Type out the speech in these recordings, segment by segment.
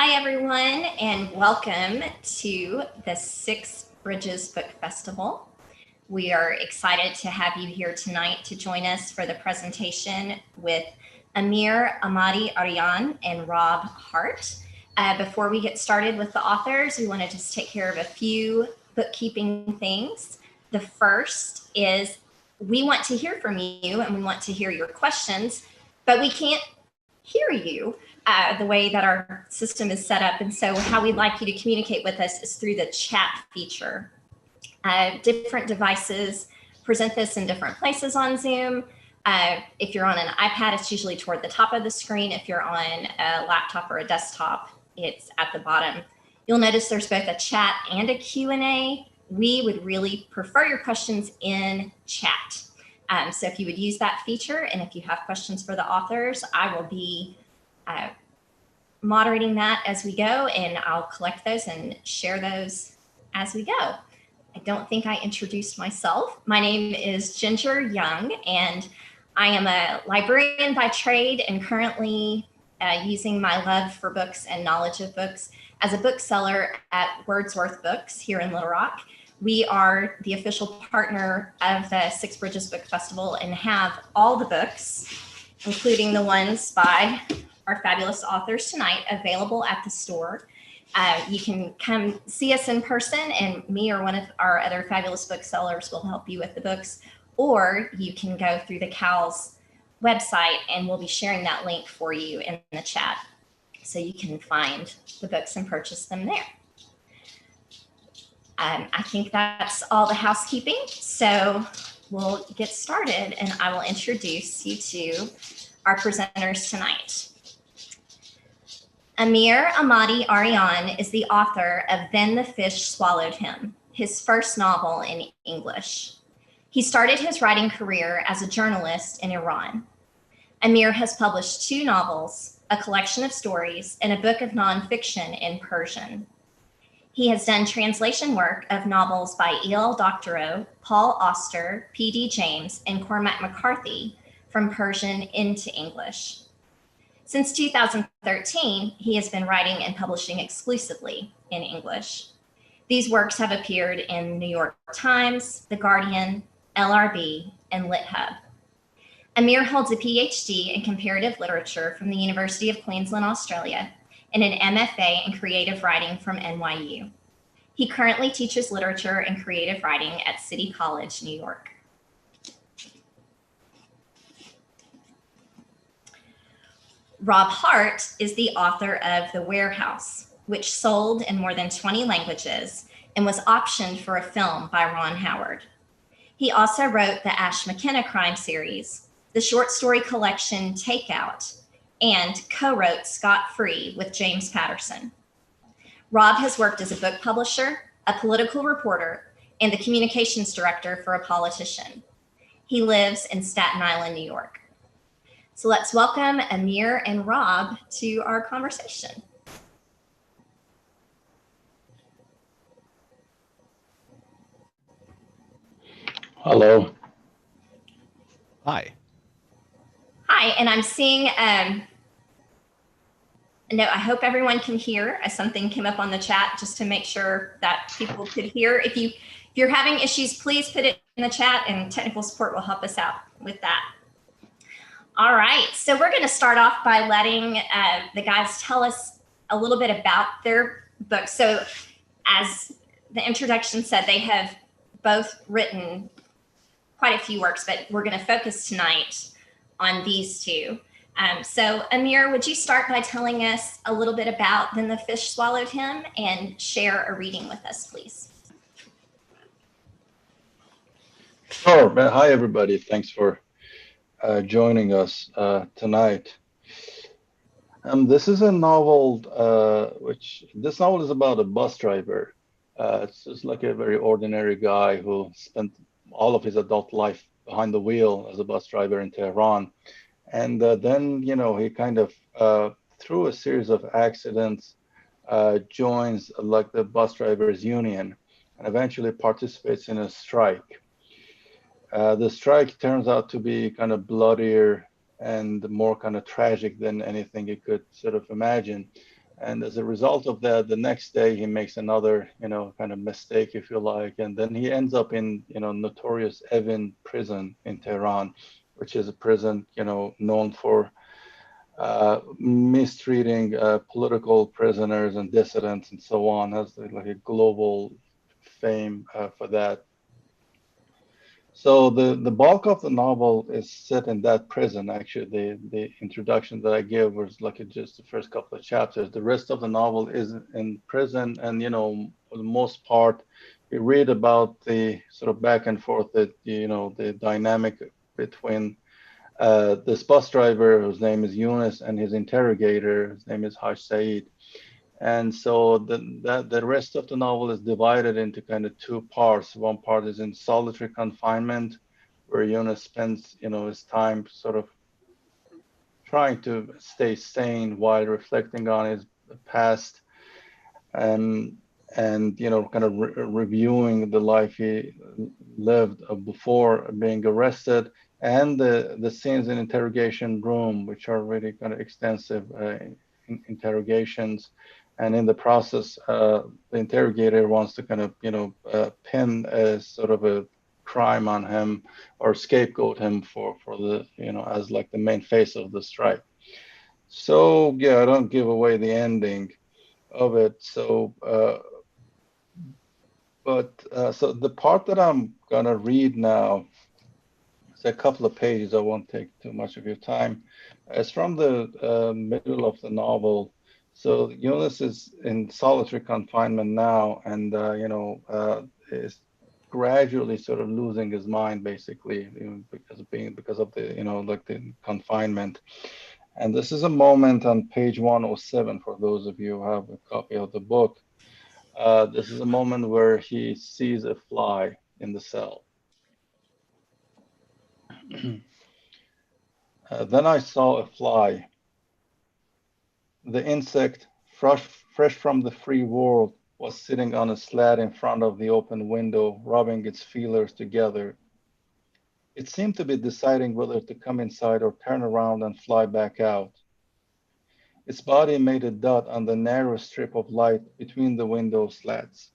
Hi, everyone, and welcome to the Six Bridges Book Festival. We are excited to have you here tonight to join us for the presentation with Amir, Ahmadi, Arian, and Rob Hart. Before we get started with the authors, we want to just take care of a few bookkeeping things. The first is we want to hear from you and we want to hear your questions, but we can't hear you the way that our system is set up. And so how we'd like you to communicate with us is through the chat feature. Different devices present this in different places on Zoom. If you're on an iPad, it's usually toward the top of the screen. If you're on a laptop or a desktop, it's at the bottom. You'll notice there's both a chat and a Q&A. We would really prefer your questions in chat. So if you would use that feature, and if you have questions for the authors, I will be moderating that as we go, and I'll collect those and share those as we go. I don't think I introduced myself. My name is Ginger Young, and I am a librarian by trade and currently using my love for books and knowledge of books as a bookseller at Wordsworth Books here in Little Rock. We are the official partner of the Six Bridges Book Festival and have all the books, including the ones by our fabulous authors tonight, available at the store. You can come see us in person, and me or one of our other fabulous booksellers will help you with the books, or you can go through the CAL's website and we'll be sharing that link for you in the chat so you can find the books and purchase them there. I think that's all the housekeeping, so we'll get started and I will introduce you to our presenters tonight. Amir Ahmadi Arian is the author of Then the Fish Swallowed Him, his first novel in English. He started his writing career as a journalist in Iran. Amir has published 2 novels, a collection of stories, and a book of nonfiction in Persian. He has done translation work of novels by E.L. Doctorow, Paul Auster, P.D. James, and Cormac McCarthy from Persian into English. Since 2013, he has been writing and publishing exclusively in English. These works have appeared in New York Times, The Guardian, LRB, and LitHub. Amir holds a PhD in comparative literature from the University of Queensland, Australia, and an MFA in creative writing from NYU. He currently teaches literature and creative writing at City College, New York. Rob Hart is the author of The Warehouse, which sold in more than 20 languages and was optioned for a film by Ron Howard. He also wrote the Ash McKenna crime series, the short story collection Takeout, and co-wrote Scot Free with James Patterson. Rob has worked as a book publisher, a political reporter, and the communications director for a politician. He lives in Staten Island, New York. So let's welcome Amir and Rob to our conversation. Hello. Hi. Hi, and I'm seeing, no, I hope everyone can hear. Something came up on the chat just to make sure that people could hear. If you're having issues, please put it in the chat and technical support will help us out with that. All right, so we're going to start off by letting the guys tell us a little bit about their book. So as the introduction said, they have both written quite a few works, but we're going to focus tonight on these 2. So Amir, would you start by telling us a little bit about Then the Fish Swallowed Him and share a reading with us, please? Sure. Hi, everybody. Thanks for joining us tonight. This is a novel, this novel is about a bus driver. It's just like a very ordinary guy who spent all of his adult life behind the wheel as a bus driver in Tehran. And then, you know, he kind of, through a series of accidents, joins like the bus drivers union and eventually participates in a strike. The strike turns out to be kind of bloodier and more kind of tragic than anything you could sort of imagine. And as a result of that, the next day he makes another, kind of mistake, if you like, and then he ends up in, notorious Evin prison in Tehran, which is a prison, known for mistreating political prisoners and dissidents and so on. Has like a global fame for that. So the bulk of the novel is set in that prison. Actually, the introduction that I give was like just the first couple of chapters. The rest of the novel is in prison, and for the most part, we read about the sort of back and forth that the dynamic between this bus driver whose name is Yunus and his interrogator, his name is Haj Said. And so the rest of the novel is divided into kind of two parts. One part is in solitary confinement, where Yunus spends, his time sort of trying to stay sane while reflecting on his past and kind of reviewing the life he lived before being arrested, and the scenes in interrogation room, which are really kind of extensive interrogations. And in the process, the interrogator wants to kind of, pin a sort of a crime on him or scapegoat him for the, as like the main face of the strike. So yeah, I don't give away the ending of it. So, so the part that I'm gonna read now, it's a couple of pages. I won't take too much of your time. It's from the middle of the novel. So Yunus is in solitary confinement now, and is gradually sort of losing his mind, basically, because of the like the confinement. And this is a moment on page 107 for those of you who have a copy of the book. This is a moment where he sees a fly in the cell. Then I saw a fly. The insect, fresh from the free world, was sitting on a slat in front of the open window, rubbing its feelers together. It seemed to be deciding whether to come inside or turn around and fly back out. Its body made a dot on the narrow strip of light between the window slats.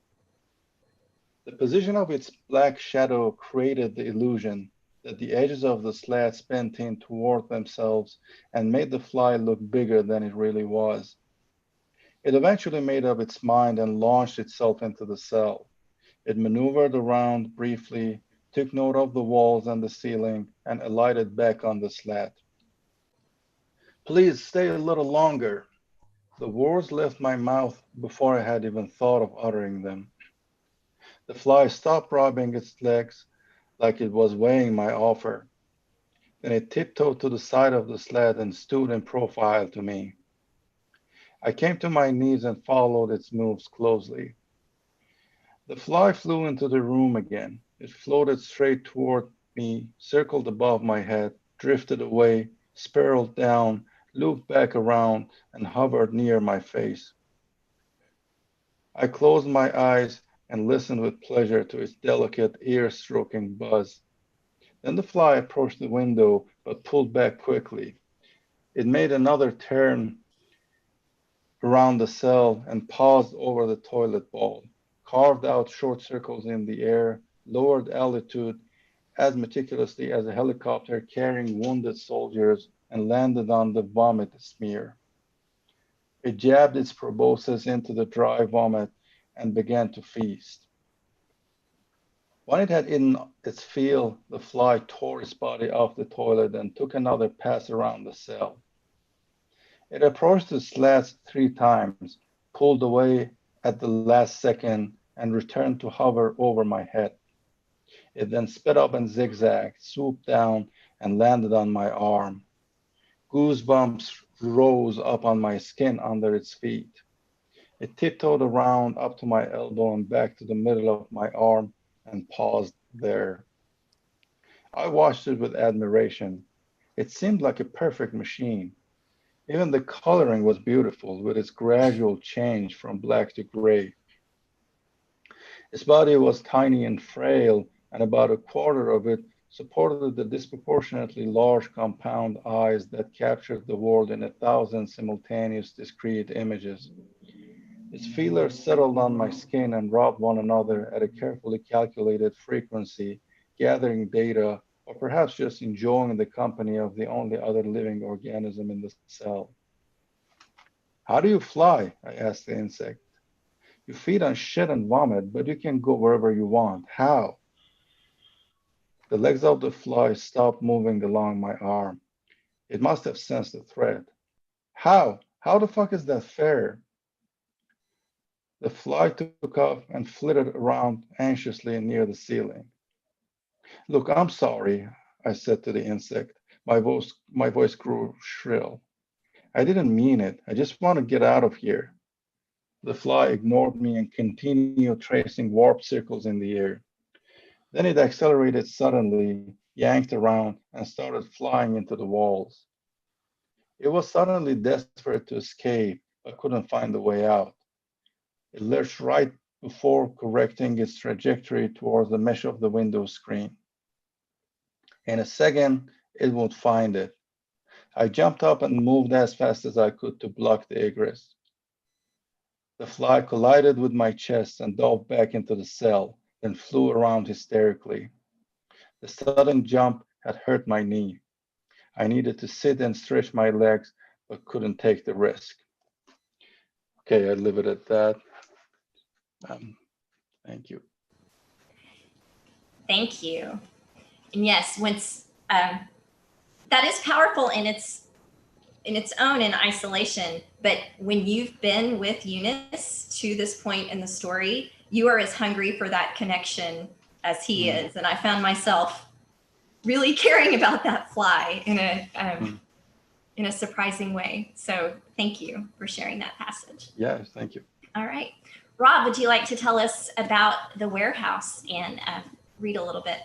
The position of its black shadow created the illusion that the edges of the slats bent in toward themselves and made the fly look bigger than it really was. It eventually made up its mind and launched itself into the cell. It maneuvered around briefly, took note of the walls and the ceiling, and alighted back on the slat. Please stay a little longer. The words left my mouth before I had even thought of uttering them. The fly stopped rubbing its legs like it was weighing my offer. Then it tiptoed to the side of the sled and stood in profile to me. I came to my knees and followed its moves closely. The fly flew into the room again. It floated straight toward me, circled above my head, drifted away, spiraled down, looped back around, and hovered near my face. I closed my eyes and listened with pleasure to its delicate, ear-stroking buzz. Then the fly approached the window, but pulled back quickly. It made another turn around the cell and paused over the toilet bowl, carved out short circles in the air, lowered altitude as meticulously as a helicopter carrying wounded soldiers, and landed on the vomit smear. It jabbed its proboscis into the dry vomit and began to feast. When it had eaten its fill, the fly tore its body off the toilet and took another pass around the cell. It approached the slats 3 times, pulled away at the last second, and returned to hover over my head. It then sped up and zigzagged, swooped down, and landed on my arm. Goosebumps rose up on my skin under its feet. It tiptoed around up to my elbow and back to the middle of my arm and paused there. I watched it with admiration. It seemed like a perfect machine. Even the coloring was beautiful, with its gradual change from black to gray. Its body was tiny and frail, and about a quarter of it supported the disproportionately large compound eyes that captured the world in 1,000 simultaneous discrete images. Its feelers settled on my skin and rubbed one another at a carefully calculated frequency, gathering data, or perhaps just enjoying the company of the only other living organism in the cell. How do you fly? I asked the insect. You feed on shit and vomit, but you can go wherever you want. How? The legs of the fly stopped moving along my arm. It must have sensed the threat. How? How the fuck is that fair? The fly took off and flitted around anxiously near the ceiling. Look, I'm sorry, I said to the insect. My voice grew shrill. I didn't mean it. I just want to get out of here. The fly ignored me and continued tracing warp circles in the air. Then it accelerated suddenly, yanked around, and started flying into the walls. It was suddenly desperate to escape, but couldn't find a way out. It lurched right before correcting its trajectory towards the mesh of the window screen. In a second, it would find it. I jumped up and moved as fast as I could to block the egress. The fly collided with my chest and dove back into the cell, then flew around hysterically. The sudden jump had hurt my knee. I needed to sit and stretch my legs, but couldn't take the risk. Okay, I'll leave it at that. Thank you. Thank you. And yes, once that is powerful in its own in isolation, but when you've been with Eunice to this point in the story, you are as hungry for that connection as he is. And I found myself really caring about that fly in a surprising way. So thank you for sharing that passage. Yes, thank you. All right. Rob, would you like to tell us about the warehouse and read a little bit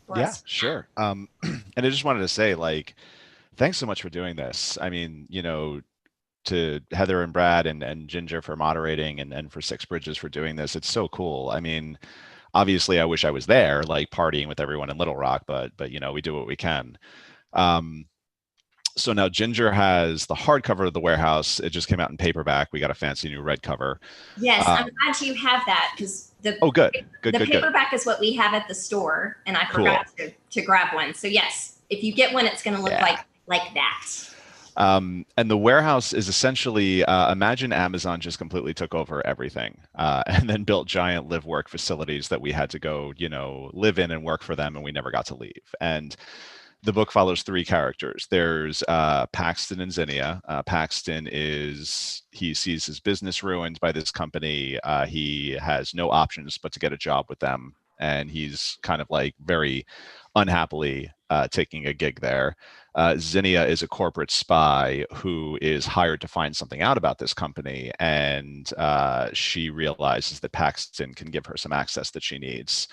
for us? Yeah, sure. And I just wanted to say, like, thanks so much for doing this. I mean, you know, to Heather and Brad and Ginger for moderating and for Six Bridges for doing this. It's so cool. I mean, obviously I wish I was there, like partying with everyone in Little Rock, but you know, we do what we can. So now Ginger has the hardcover of the warehouse. It just came out in paperback. We got a fancy new red cover. Yes, I'm glad you have that because the paperback is what we have at the store, and I forgot to grab one. So yes, if you get one, it's going to look like that. And the warehouse is essentially, imagine Amazon just completely took over everything and then built giant live work facilities that we had to go, you know, live in and work for them, and we never got to leave. And the book follows three characters. There's Paxton and Zinnia. Paxton he sees his business ruined by this company. He has no options but to get a job with them. And he's kind of like very unhappily taking a gig there. Zinnia is a corporate spy who is hired to find something out about this company. And she realizes that Paxton can give her some access that she needs.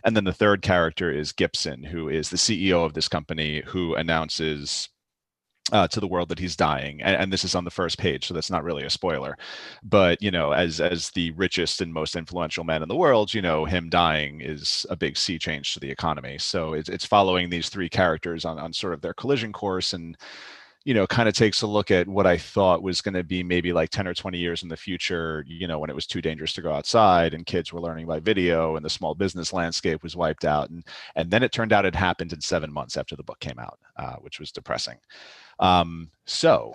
And then the third character is Gibson, who is the CEO of this company, who announces to the world that he's dying. And this is on the first page, so that's not really a spoiler. But, you know, as the richest and most influential man in the world, you know, him dying is a big sea change to the economy. So it's following these three characters on sort of their collision course, and, you know, kind of takes a look at what I thought was going to be maybe like 10 or 20 years in the future, you know, when it was too dangerous to go outside and kids were learning by video and the small business landscape was wiped out. And then it turned out it happened in 7 months after the book came out, which was depressing. So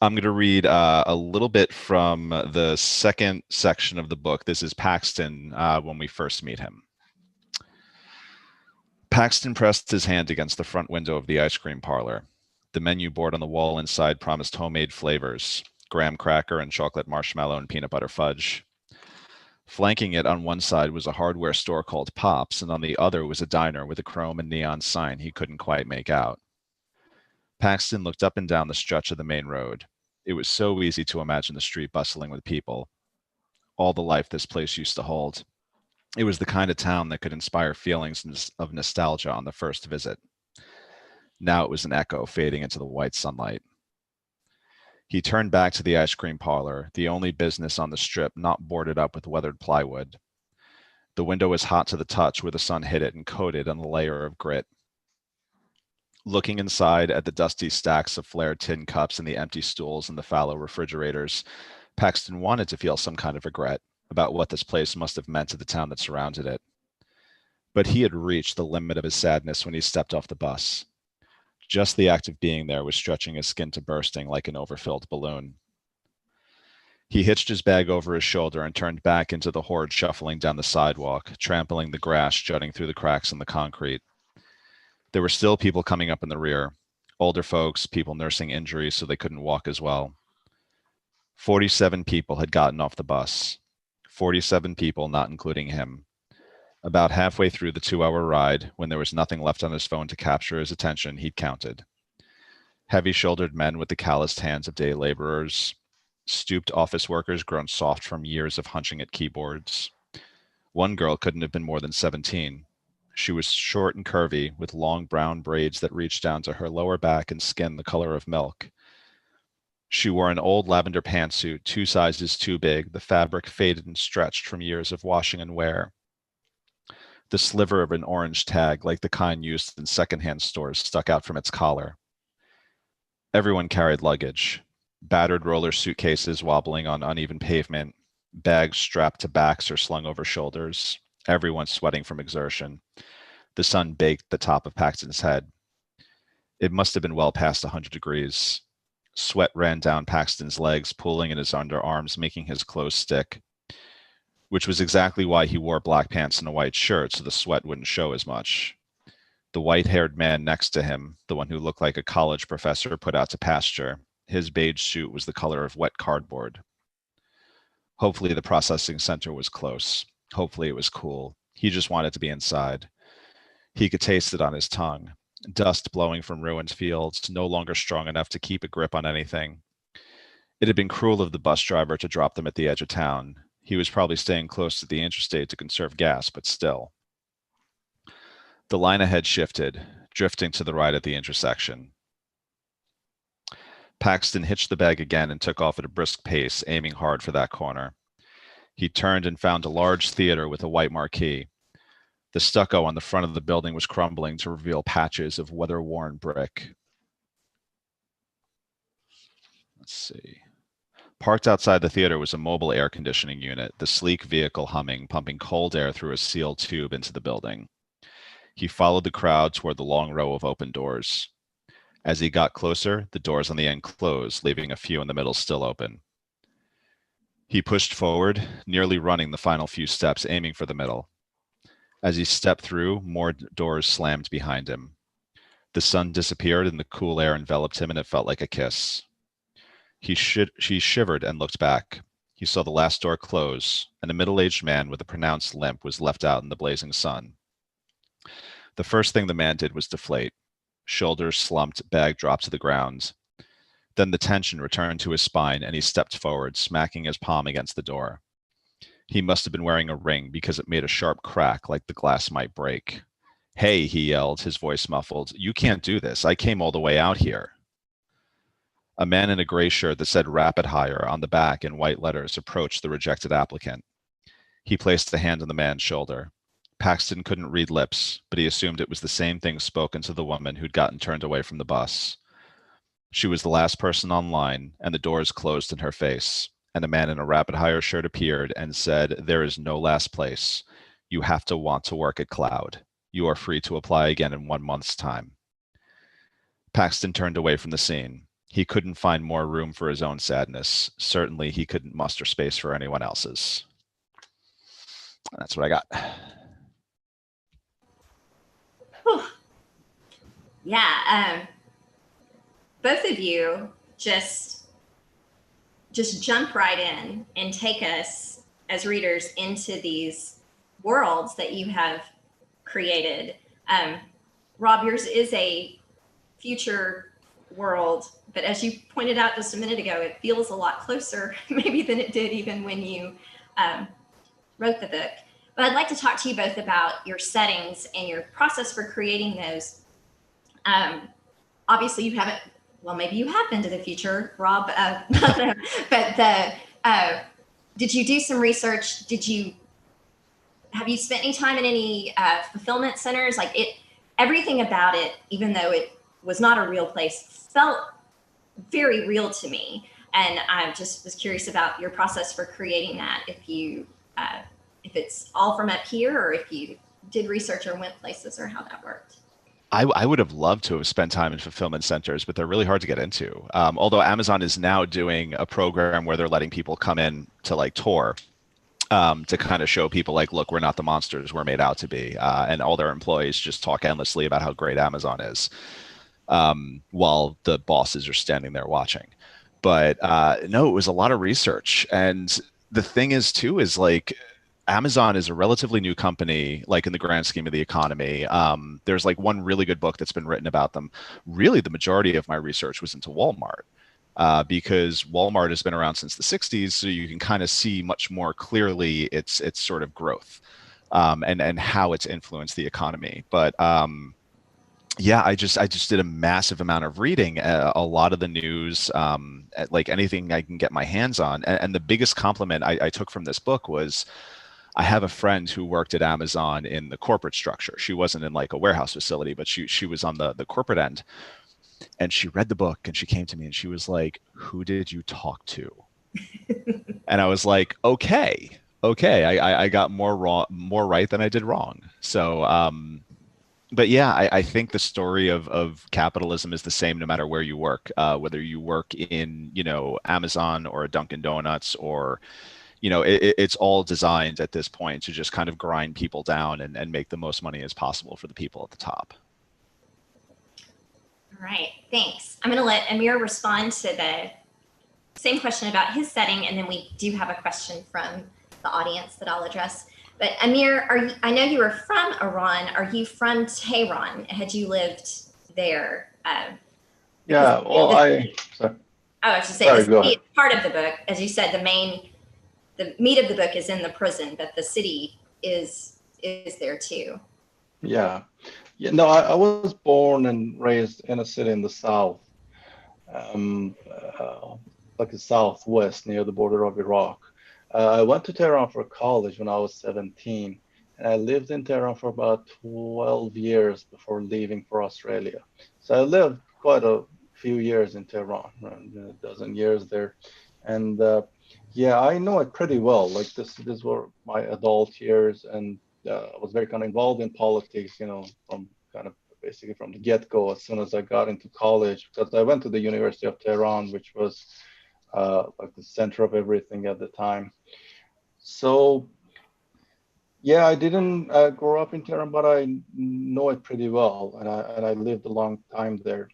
I'm going to read a little bit from the second section of the book. This is Paxton when we first meet him. Paxton pressed his hand against the front window of the ice cream parlor. The menu board on the wall inside promised homemade flavors, graham cracker and chocolate marshmallow and peanut butter fudge. Flanking it on one side was a hardware store called Pops, and on the other was a diner with a chrome and neon sign he couldn't quite make out. Paxton looked up and down the stretch of the main road. It was so easy to imagine the street bustling with people. All the life this place used to hold. It was the kind of town that could inspire feelings of nostalgia on the first visit. Now it was an echo fading into the white sunlight. He turned back to the ice cream parlor, the only business on the strip not boarded up with weathered plywood. The window was hot to the touch where the sun hit it and coated on a layer of grit. Looking inside at the dusty stacks of flared tin cups and the empty stools in the fallow refrigerators, Paxton wanted to feel some kind of regret about what this place must have meant to the town that surrounded it. But he had reached the limit of his sadness when he stepped off the bus. Just the act of being there was stretching his skin to bursting like an overfilled balloon. He hitched his bag over his shoulder and turned back into the horde shuffling down the sidewalk, trampling the grass jutting through the cracks in the concrete. There were still people coming up in the rear, older folks, people nursing injuries so they couldn't walk as well. 47 people had gotten off the bus. 47 people, not including him. About halfway through the 2-hour ride, when there was nothing left on his phone to capture his attention, he'd counted. Heavy-shouldered men with the calloused hands of day laborers, stooped office workers grown soft from years of hunching at keyboards. One girl couldn't have been more than 17. She was short and curvy, with long brown braids that reached down to her lower back and skin the color of milk. She wore an old lavender pantsuit, 2 sizes too big, the fabric faded and stretched from years of washing and wear. The sliver of an orange tag, like the kind used in secondhand stores, stuck out from its collar. Everyone carried luggage. Battered roller suitcases wobbling on uneven pavement, bags strapped to backs or slung over shoulders, everyone sweating from exertion. The sun baked the top of Paxton's head. It must have been well past 100 degrees. Sweat ran down Paxton's legs, pooling in his underarms, making his clothes stick, which was exactly why he wore black pants and a white shirt, so the sweat wouldn't show as much. The white-haired man next to him, the one who looked like a college professor put out to pasture, his beige suit was the color of wet cardboard. Hopefully the processing center was close. Hopefully it was cool. He just wanted to be inside. He could taste it on his tongue. Dust blowing from ruined fields, no longer strong enough to keep a grip on anything. It had been cruel of the bus driver to drop them at the edge of town. He was probably staying close to the interstate to conserve gas, but still. The line ahead shifted, drifting to the right at the intersection. Paxton hitched the bag again and took off at a brisk pace, aiming hard for that corner. He turned and found a large theater with a white marquee. The stucco on the front of the building was crumbling to reveal patches of weather-worn brick. Let's see. Parked outside the theater was a mobile air conditioning unit, the sleek vehicle humming, pumping cold air through a sealed tube into the building. He followed the crowd toward the long row of open doors. As he got closer, the doors on the end closed, leaving a few in the middle still open. He pushed forward, nearly running the final few steps, aiming for the middle. As he stepped through, more doors slammed behind him. The sun disappeared and the cool air enveloped him, and it felt like a kiss. He shivered and looked back. He saw the last door close, and a middle-aged man with a pronounced limp was left out in the blazing sun. The first thing the man did was deflate. Shoulders slumped, bag dropped to the ground. Then the tension returned to his spine, and he stepped forward, smacking his palm against the door. He must have been wearing a ring because it made a sharp crack like the glass might break. "Hey," he yelled, his voice muffled. "You can't do this. I came all the way out here." A man in a gray shirt that said "Rapid Hire" on the back in white letters approached the rejected applicant. He placed a hand on the man's shoulder. Paxton couldn't read lips, but he assumed it was the same thing spoken to the woman who'd gotten turned away from the bus. She was the last person on line, and the doors closed in her face, and a man in a Rapid Hire shirt appeared and said, "There is no last place. You have to want to work at Cloud. You are free to apply again in 1 month's time." Paxton turned away from the scene. He couldn't find more room for his own sadness. Certainly, he couldn't muster space for anyone else's. That's what I got. Whew. Yeah, both of you just jump right in and take us as readers into these worlds that you have created. Rob, yours is a future world, but as you pointed out just a minute ago, it feels a lot closer maybe than it did even when you wrote the book. But I'd like to talk to you both about your settings and your process for creating those. Obviously, you haven't, well, maybe you have been to the future, Rob, but did you do some research? Did you have you spent any time in any fulfillment centers? Like everything about it, even though it was not a real place, felt very real to me. And I just was curious about your process for creating that. If it's all from up here, or if you did research or went places, or how that worked. I would have loved to have spent time in fulfillment centers, but they're really hard to get into. Although Amazon is now doing a program where they're letting people come in to like tour, to kind of show people like, look, we're not the monsters we're made out to be. And all their employees just talk endlessly about how great Amazon is, while the bosses are standing there watching. But no, it was a lot of research. And the thing is too, is like, Amazon is a relatively new company, like in the grand scheme of the economy. There's like one really good book that's been written about them. Really, the majority of my research was into Walmart, because Walmart has been around since the 60s, so you can kind of see much more clearly its sort of growth, and how it's influenced the economy. But yeah, I just did a massive amount of reading, a lot of the news, like anything I can get my hands on. And the biggest compliment I took from this book was, I have a friend who worked at Amazon in the corporate structure. She wasn't in like a warehouse facility, but she was on the corporate end. And she read the book and she came to me and she was like, "Who did you talk to?" And I was like, okay, I got more right than I did wrong. So, but yeah, I think the story of capitalism is the same no matter where you work, whether you work in, Amazon or a Dunkin' Donuts, or it's all designed at this point to just kind of grind people down and make the most money as possible for the people at the top. All right, thanks. I'm going to let Amir respond to the same question about his setting, and then we do have a question from the audience that I'll address. But Amir, I know you were from Iran. Are you from Tehran? Had you lived there? Yeah, well, sorry. sorry. I was just Sorry, saying, the part of the book, as you said, the meat of the book is in the prison, but the city is there too. Yeah. No, I was born and raised in a city in the south, like the southwest near the border of Iraq. I went to Tehran for college when I was 17, and I lived in Tehran for about 12 years before leaving for Australia. So I lived quite a few years in Tehran, around a dozen years there. And yeah, I know it pretty well. Like these were my adult years, and I was very kind of involved in politics, from kind of basically from the get-go as soon as I got into college, because I went to the University of Tehran, which was like the center of everything at the time. So yeah, I didn't grow up in Tehran, but I know it pretty well, and I lived a long time there.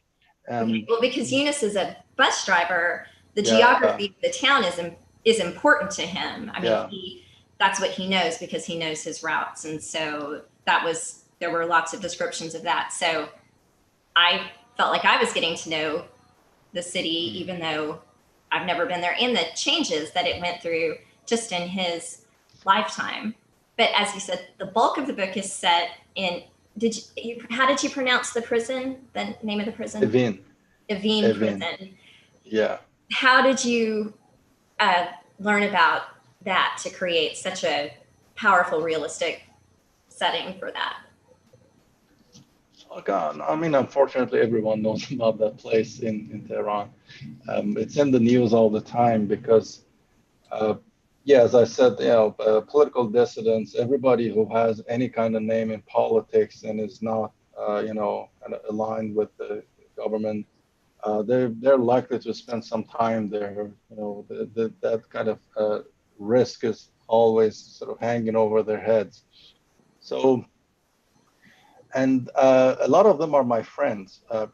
Okay. Well, because Yunus is a bus driver, the Yeah. geography of the town is important to him. I mean, Yeah. that's what he knows because he knows his routes, and so there were lots of descriptions of that. So I felt like I was getting to know the city, even though I've never been there, and the changes that it went through just in his lifetime. But as you said, the bulk of the book is set in. How did you pronounce the prison? The name of the prison? Evin prison. Yeah. How did you learn about that to create such a powerful, realistic setting for that? Oh God, I mean, unfortunately, everyone knows about that place in Tehran. It's in the news all the time because, yeah, as I said, political dissidents, everybody who has any kind of name in politics and is not, kind of aligned with the government, they're likely to spend some time there. That kind of risk is always sort of hanging over their heads. So. And a lot of them are my friends. I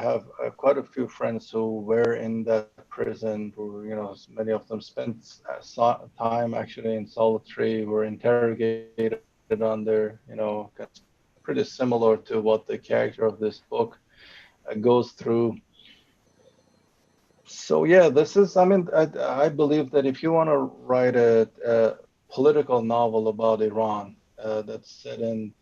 have quite a few friends who were in that prison. Who, many of them spent time actually in solitary, were interrogated on there. Pretty similar to what the character of this book goes through. So yeah, this is. I mean, I believe that if you want to write a political novel about Iran, that's set in,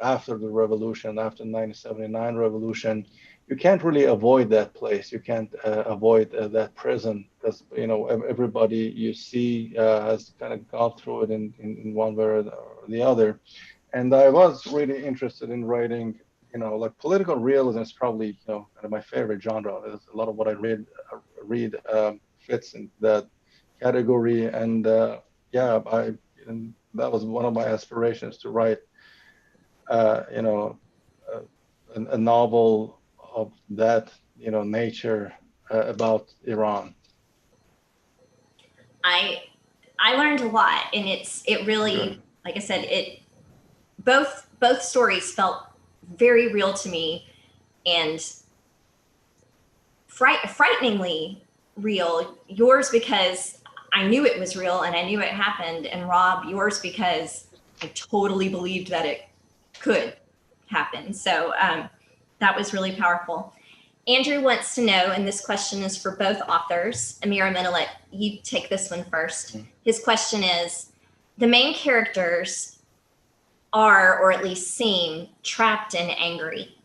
after the revolution, after the 1979 revolution. You can't really avoid that place. You can't avoid that prison because, everybody you see has kind of gone through it in one way or the other. And I was really interested in writing, like political realism is probably, kind of my favorite genre. There's a lot of what I read fits in that category. And yeah, and that was one of my aspirations to write, you know, a novel of that, nature about Iran. I learned a lot, and it really, Good. like I said, it both stories felt very real to me, and frighteningly real. Yours because I knew it was real and I knew it happened, and Rob, yours because I totally believed that it could happen. So that was really powerful. Andrew wants to know, and this question is for both authors. Amir, I'm going to let you take this one first. His question is, the main characters are, or at least seem, trapped and angry.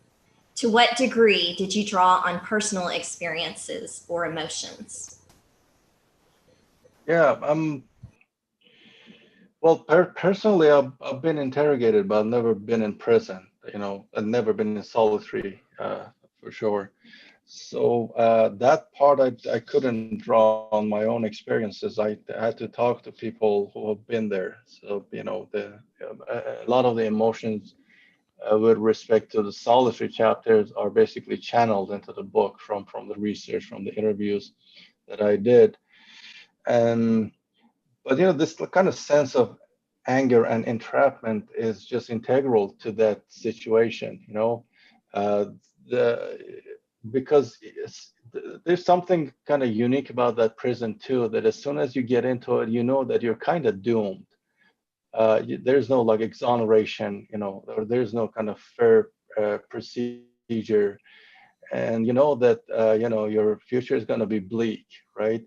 To what degree did you draw on personal experiences or emotions? Yeah, well, personally, I've been interrogated, but I've never been in prison. I've never been in solitary, for sure. So that part I couldn't draw on my own experiences. I had to talk to people who have been there. So a lot of the emotions with respect to the solitary chapters are basically channeled into the book from the research, from the interviews that I did. And but this kind of sense of anger and entrapment is just integral to that situation. Uh, the because there's something kind of unique about that prison too. That as soon as you get into it, you know that you're kind of doomed. There's no like exoneration, or there's no kind of fair procedure, and you know that your future is going to be bleak, right?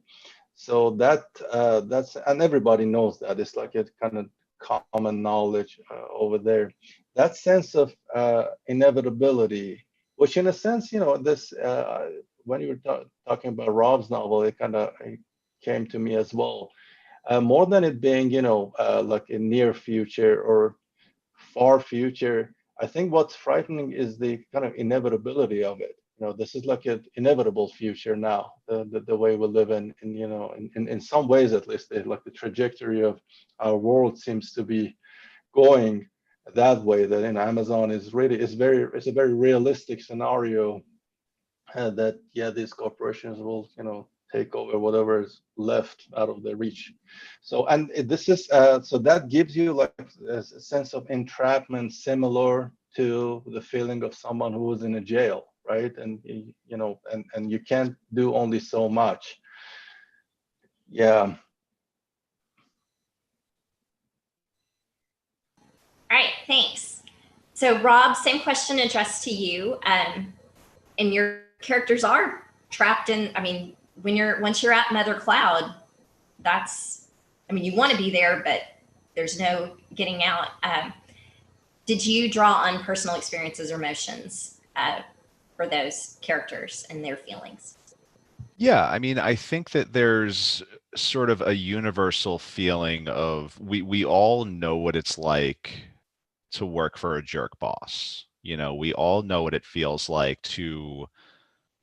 So that's and everybody knows that. It's like a kind of common knowledge over there. That sense of inevitability, which in a sense, this when you were talking about Rob's novel, it kind of came to me as well. More than it being, like a near future or far future, I think what's frightening is the kind of inevitability of it. This is like an inevitable future now. The way we live in some ways at least, like the trajectory of our world seems to be going that way. That Amazon is really it's a very realistic scenario that yeah, these corporations will take over whatever is left out of their reach. So and this is so that gives you like a sense of entrapment similar to the feeling of someone who was in a jail, right? And and you can't do only so much. Yeah. All right, thanks. So Rob, same question addressed to you. And your characters are trapped in, I mean, once you're at Mother Cloud, you want to be there, but there's no getting out. Did you draw on personal experiences or emotions for those characters and their feelings? Yeah, I think that there's sort of a universal feeling of we all know what it's like to work for a jerk boss. We all know what it feels like to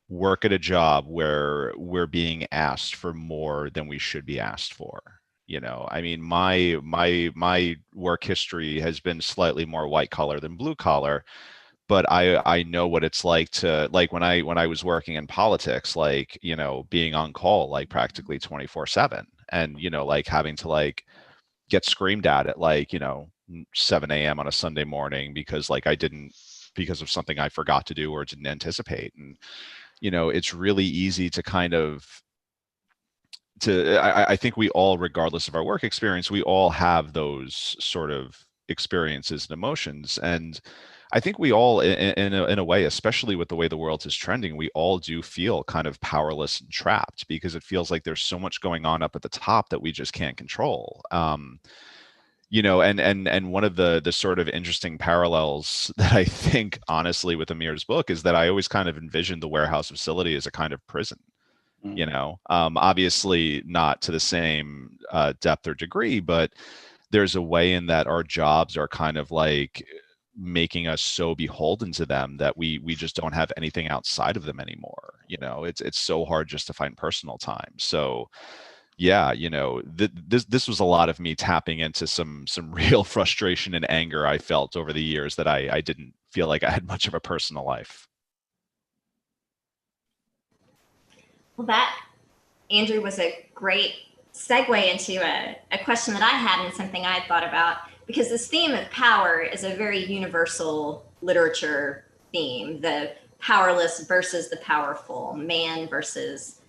work at a job where we're being asked for more than we should be asked for. My work history has been slightly more white collar than blue collar, but I know what it's like to, like, when I was working in politics, like, being on call like practically 24/7, and like having to like get screamed at like 7 a.m. on a Sunday morning because like because of something I forgot to do or didn't anticipate. And it's really easy to I think we all, regardless of our work experience, we all have those sort of experiences and emotions. And I think we all, in a way, especially with the way the world is trending, we all do feel kind of powerless and trapped because it feels like there's so much going on up at the top that we just can't control. and one of the sort of interesting parallels that I think honestly with Amir's book is that I always kind of envisioned the warehouse facility as a kind of prison. Obviously not to the same depth or degree, but there's a way in that our jobs are kind of like making us so beholden to them that we just don't have anything outside of them anymore. It's so hard just to find personal time. So yeah, this was a lot of me tapping into some real frustration and anger I felt over the years that I didn't feel like I had much of a personal life. Well, that, Andrew, was a great segue into a question that I had and something I had thought about, because this theme of power is a very universal literature theme, the powerless versus the powerful, man versus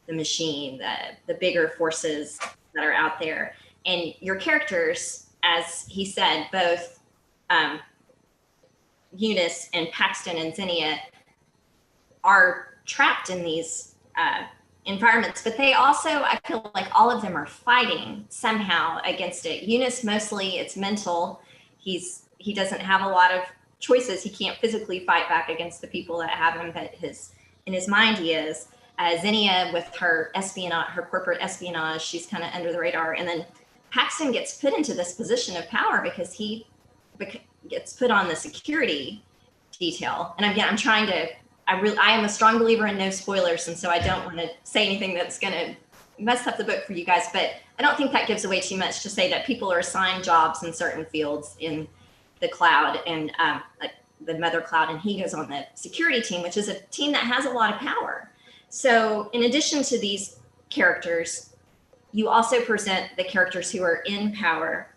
the machine, the bigger forces that are out there. And your characters, as he said, both Eunice and Paxton and Zinnia are trapped in these environments, but they also, I feel like all of them are fighting somehow against it. Eunice, mostly it's mental. He doesn't have a lot of choices. He can't physically fight back against the people that have him, but in his mind he is. Zinnia, with her espionage, her corporate espionage, she's kind of under the radar. And then Paxton gets put into this position of power because he gets put on the security detail. And again, I am a strong believer in no spoilers, and so I don't want to say anything that's going to mess up the book for you guys, but I don't think that gives away too much to say that people are assigned jobs in certain fields in the cloud and like the mother cloud, and he goes on the security team, which is a team that has a lot of power. So in addition to these characters, you also present the characters who are in power.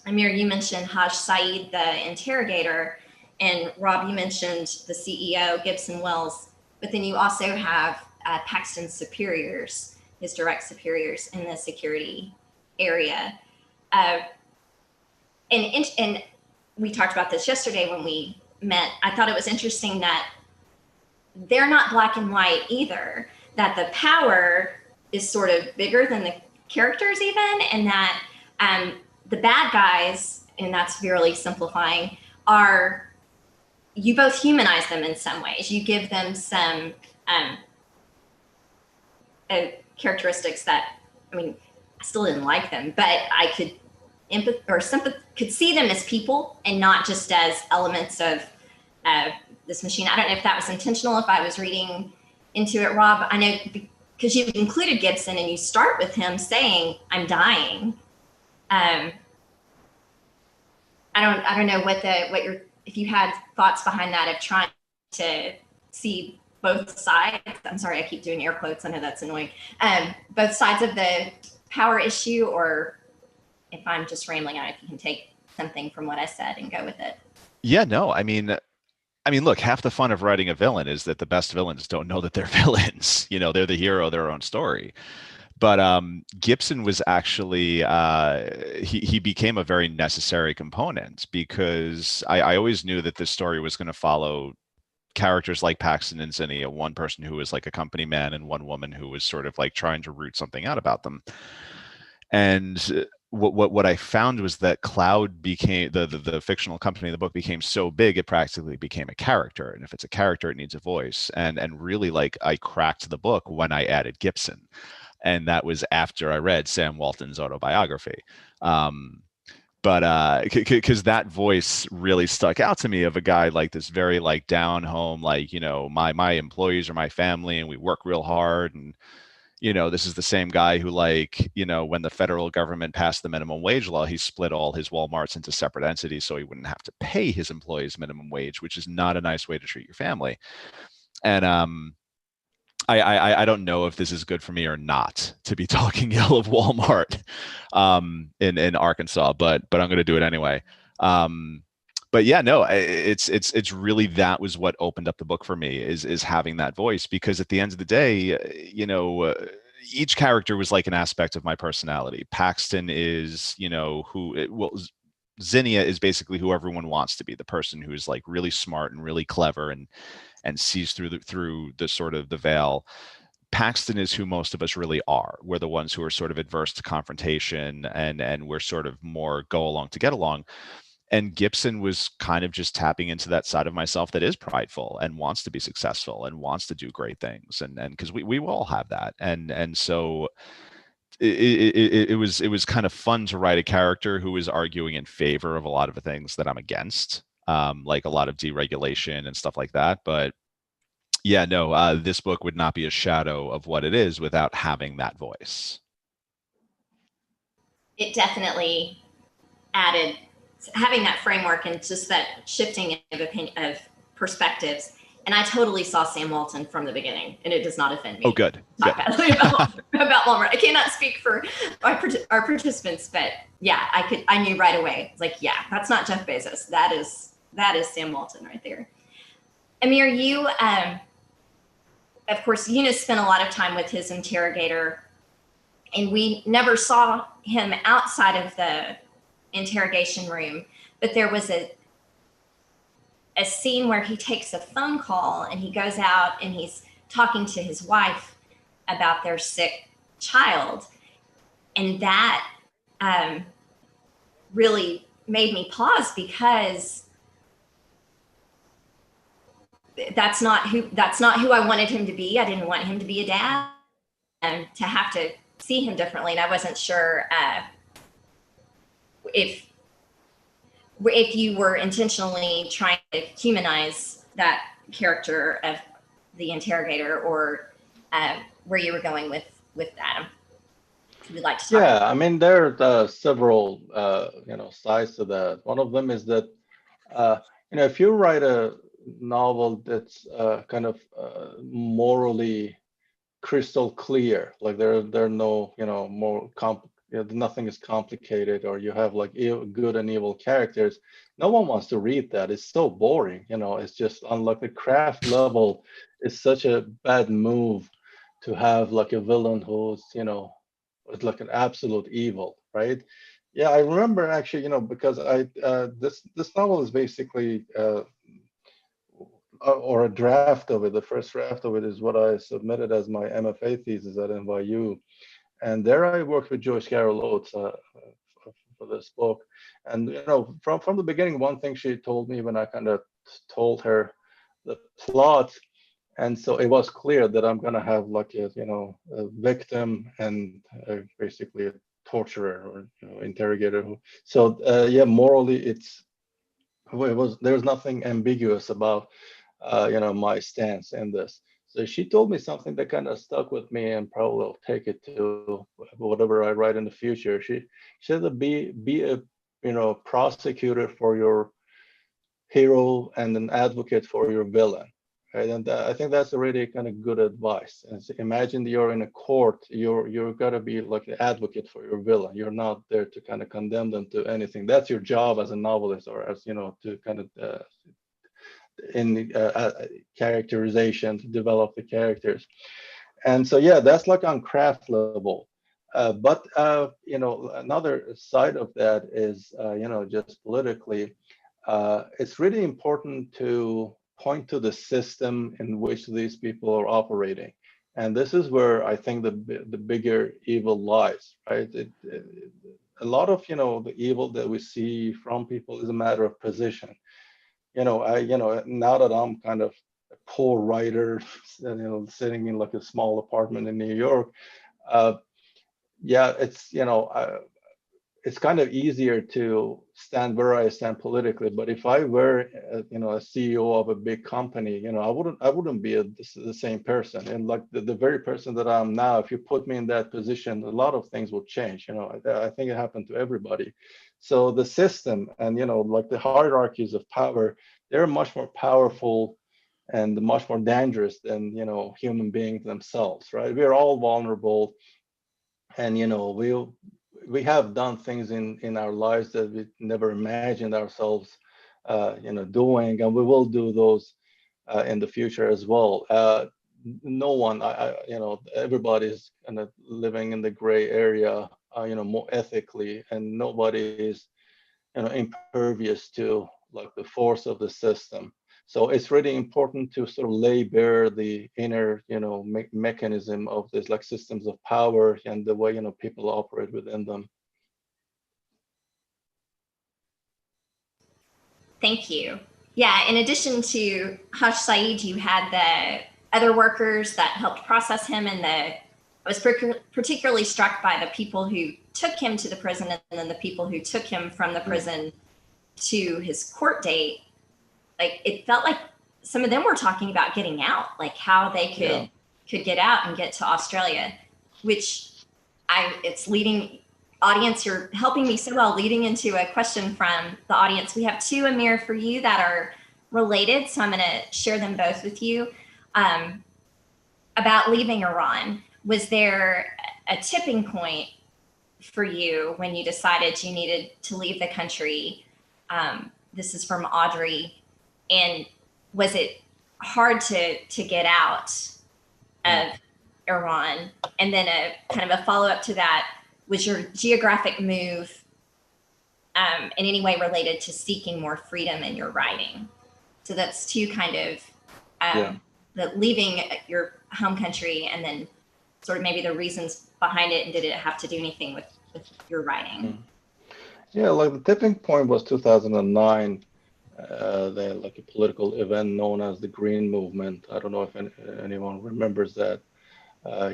Amir, you mentioned Haj Saeed, the interrogator, and Rob, you mentioned the CEO, Gibson Wells, but then you also have Paxton's superiors, his direct superiors in the security area. And we talked about this yesterday when we met. I thought it was interesting that they're not black and white either, that the power is sort of bigger than the characters even, and that the bad guys, and that's severely simplifying, you both humanize them in some ways. You give them some characteristics that, I still didn't like them, but I could could see them as people and not just as elements of this machine. I don't know if that was intentional, if I was reading into it, Rob. I know because you've included Gibson and you start with him saying, "I'm dying." I don't know if you had thoughts behind that of trying to see both sides. I'm sorry, I keep doing air quotes. I know that's annoying. Both sides of the power issue, or if I'm just rambling on, if you can take something from what I said and go with it. Yeah, no, I mean, look, half the fun of writing a villain is that the best villains don't know that they're villains. They're the hero of their own story. But Gibson was actually, he became a very necessary component, because I always knew that this story was going to follow characters like Paxton and Zinnia, one person who was like a company man and one woman who was sort of like trying to root something out about them. And what I found was that Cloud became, the fictional company in the book became so big, it practically became a character. And if it's a character, it needs a voice. And really, like, I cracked the book when I added Gibson. And that was after I read Sam Walton's autobiography. But because that voice really stuck out to me, of a guy like this, very like down home, like, my employees are my family and we work real hard. And, this is the same guy who, like, when the federal government passed the minimum wage law, he split all his Walmarts into separate entities so he wouldn't have to pay his employees minimum wage, which is not a nice way to treat your family. And I don't know if this is good for me or not to be talking ill of Walmart in Arkansas, but I'm going to do it anyway. But yeah, no, it's really, that was what opened up the book for me, is having that voice, because at the end of the day, each character was like an aspect of my personality. Paxton is, Zinnia is basically who everyone wants to be, the person who is like really smart and really clever and sees through the sort of the veil. Paxton is who most of us really are. We're the ones who are sort of adverse to confrontation, and we're sort of more go along to get along. And Gibson was kind of just tapping into that side of myself that is prideful and wants to be successful and wants to do great things, and because we all have that, and so it was kind of fun to write a character who is arguing in favor of a lot of the things that I'm against, like a lot of deregulation and stuff like that. But yeah, no, this book would not be a shadow of what it is without having that voice. It definitely added, having that framework and just that shifting of opinion, of perspectives. And I totally saw Sam Walton from the beginning, and it does not offend me. Oh, good. Talk badly about Walmart. I cannot speak for our participants, but yeah, I knew right away. It's like, yeah, that's not Jeff Bezos. That is Sam Walton right there. Amir, you, of course, Eunice spent a lot of time with his interrogator, and we never saw him outside of the interrogation room, but there was a scene where he takes a phone call and he goes out and he's talking to his wife about their sick child. And that really made me pause, because that's not who I wanted him to be. I didn't want him to be a dad and to have to see him differently. And I wasn't sure if you were intentionally trying to humanize that character of the interrogator, or where you were going with Adam. If you'd like to talk. Yeah, I mean, there are several sides to that. One of them is that if you write a novel that's kind of morally crystal clear, like there are no more nothing is complicated, or you have like good and evil characters, no one wants to read that. It's so boring. It's just on like the craft level, it's such a bad move to have like a villain who's it's like an absolute evil, right? Yeah, I remember actually, because I this novel is basically or a draft of it. The first draft of it is what I submitted as my MFA thesis at NYU. And there I worked with Joyce Carol Oates for this book. And from the beginning, one thing she told me when I kind of told her the plot, and so it was clear that I'm gonna have like a victim and basically a torturer or interrogator. So yeah, morally there's nothing ambiguous about my stance in this. So she told me something that kind of stuck with me, and probably will take it to whatever I write in the future. She said that be a prosecutor for your hero and an advocate for your villain, right? And I think that's a really kind of good advice. And so imagine you're in a court, you're gotta be like the advocate for your villain. You're not there to kind of condemn them to anything. That's your job as a novelist, or as to kind of in characterization, to develop the characters. And so yeah, that's like on craft level. But another side of that is just politically, it's really important to point to the system in which these people are operating. And this is where I think the bigger evil lies, right? A lot of the evil that we see from people is a matter of position. Now that I'm kind of a poor writer, sitting in like a small apartment in New York, yeah, it's kind of easier to stand where I stand politically. But if I were, a CEO of a big company, I wouldn't be the same person. And like the very person that I'm now, if you put me in that position, a lot of things will change. I think it happened to everybody. So the system and like the hierarchies of power, they're much more powerful and much more dangerous than human beings themselves, right? We're all vulnerable, and we have done things in our lives that we never imagined ourselves doing, and we will do those in the future as well. No one, everybody's kind of living in the gray area, more ethically, and nobody is impervious to like the force of the system. So it's really important to sort of lay bare the inner, mechanism of this, like systems of power and the way, people operate within them. Thank you. Yeah, in addition to Hush Saeed, you had the other workers that helped process him, and I was particularly struck by the people who took him to the prison, and then the people who took him from the prison to his court date. Like, it felt like some of them were talking about getting out, like how they could get out and get to Australia, which it's leading audience, you're helping me so well, leading into a question from the audience. We have two, Amir, for you that are related, so I'm going to share them both with you. About leaving Iran, was there a tipping point for you when you decided you needed to leave the country? This is from Audrey. And was it hard to get out of Iran? And then a kind of a follow-up to that, was your geographic move in any way related to seeking more freedom in your writing? So that's two kind of the leaving your home country, and then sort of maybe the reasons behind it, and did it have to do anything with your writing? Yeah, like the tipping point was 2009. Like a political event known as the Green Movement. I don't know if anyone remembers that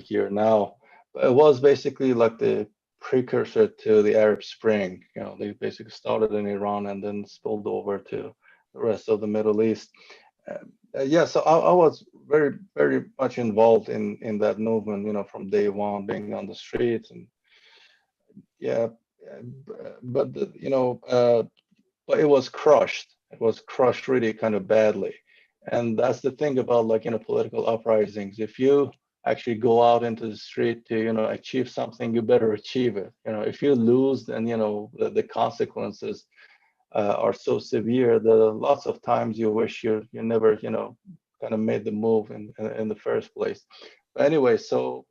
here now. But it was basically like the precursor to the Arab Spring. They basically started in Iran and then spilled over to the rest of the Middle East. So I was very, very much involved in that movement, from day one, being on the streets, and but but it was crushed. It was crushed really kind of badly. And that's the thing about political uprisings. If you actually go out into the street to, achieve something, you better achieve it. If you lose, then, the consequences are so severe that lots of times you wish you never, kind of made the move in the first place. But anyway, so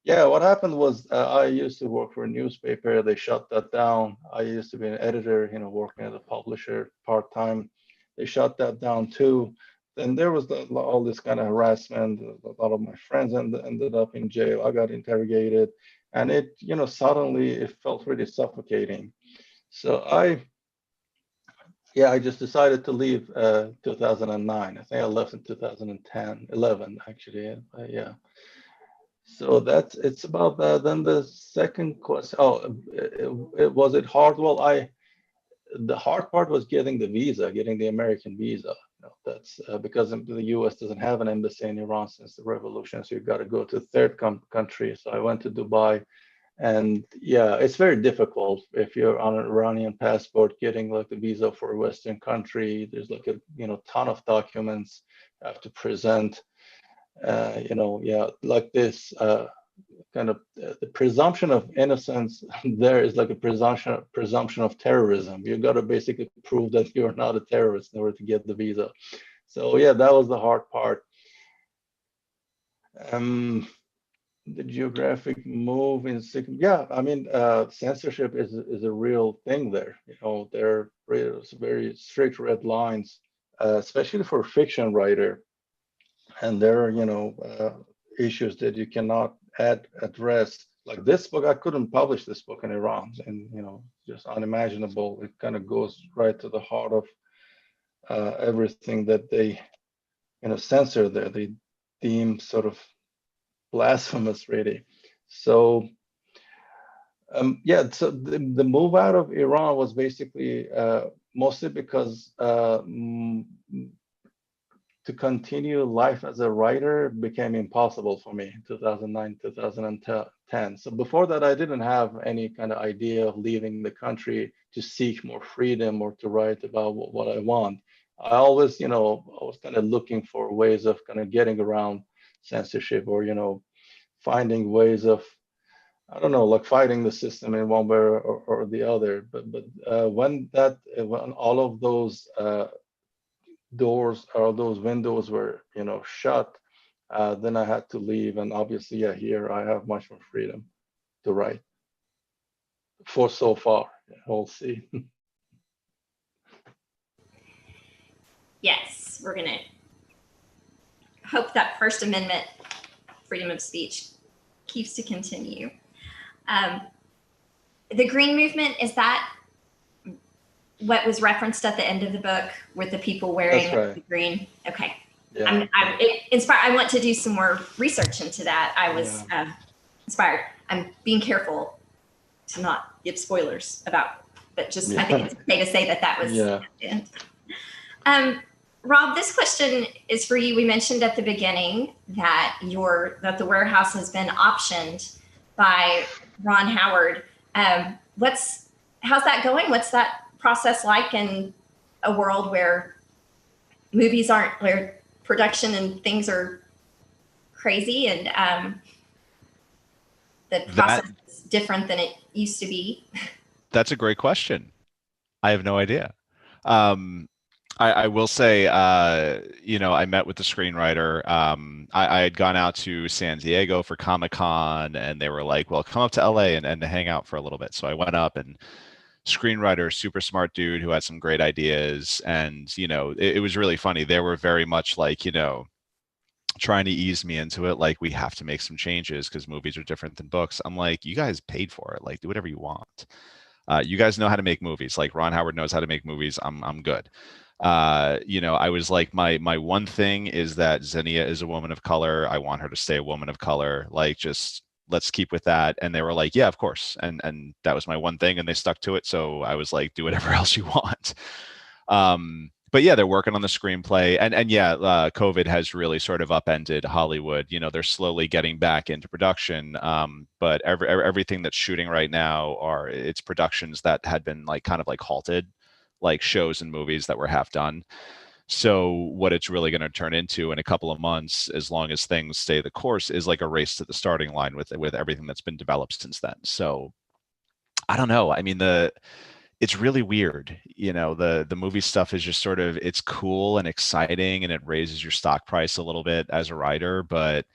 yeah, what happened was I used to work for a newspaper. They shut that down. I used to be an editor, working as a publisher part-time. They shut that down too. Then there was all this kind of harassment. A lot of my friends ended up in jail. I got interrogated, and it, suddenly it felt really suffocating. So I just decided to leave 2009. I think I left in 2010, 11 actually. So it's about that. Then the second question, was it hard? Well, the hard part was getting the American visa. That's because the U.S. doesn't have an embassy in Iran since the revolution, so you've got to go to a third country. So I went to Dubai, and it's very difficult if you're on an Iranian passport getting like the visa for a Western country. There's like a ton of documents you have to present. Like this kind of the presumption of innocence there is like a presumption of terrorism. You got to basically prove that you're not a terrorist in order to get the visa. So that was the hard part. The geographic move in censorship is a real thing there. There are very strict red lines, especially for a fiction writer. And there are, issues that you cannot address. Like this book, I couldn't publish this book in Iran, and just unimaginable. It kind of goes right to the heart of everything that they, censor there. They deem sort of blasphemous, really. So, so the move out of Iran was basically mostly because to continue life as a writer became impossible for me in 2009, 2010. So before that, I didn't have any kind of idea of leaving the country to seek more freedom or to write about what I want. I always, I was kind of looking for ways of kind of getting around censorship or, finding ways of, I don't know, like fighting the system in one way or the other. But when all of those doors or those windows were shut, then I had to leave, and obviously here I have much more freedom to write for so far. We'll see. Yes, we're going to hope that First Amendment freedom of speech keeps to continue. The Green Movement, is that what was referenced at the end of the book with the people wearing the green? Okay. Yeah. I'm inspired. I want to do some more research into that. I was inspired. I'm being careful to not give spoilers about, but just I think it's okay to say that was at the end. Rob, this question is for you. We mentioned at the beginning that the warehouse has been optioned by Ron Howard. How's that going? What's that process like in a world where where production and things are crazy and the process is different than it used to be? That's a great question. I have no idea. I will say, I met with the screenwriter. I had gone out to San Diego for Comic-Con, and they were like, well, come up to LA and hang out for a little bit. So I went up, and screenwriter, super smart dude who had some great ideas. And, it was really funny. They were very much like, trying to ease me into it. Like, we have to make some changes because movies are different than books. I'm like, you guys paid for it. Like, do whatever you want. You guys know how to make movies. Like, Ron Howard knows how to make movies. I'm good. I was like, my one thing is that Zinnia is a woman of color. I want her to stay a woman of color. Like, just let's keep with that. And they were like, yeah, of course. And that was my one thing, and they stuck to it. So I was like, do whatever else you want. But yeah, they're working on the screenplay, and COVID has really sort of upended Hollywood. They're slowly getting back into production. But everything that's shooting right now it's productions that had been kind of halted, like shows and movies that were half done. So what it's really going to turn into in a couple of months, as long as things stay the course, is like a race to the starting line with everything that's been developed since then. So I don't know. I mean, it's really weird. The movie stuff is just sort of, it's cool and exciting, and it raises your stock price a little bit as a writer, but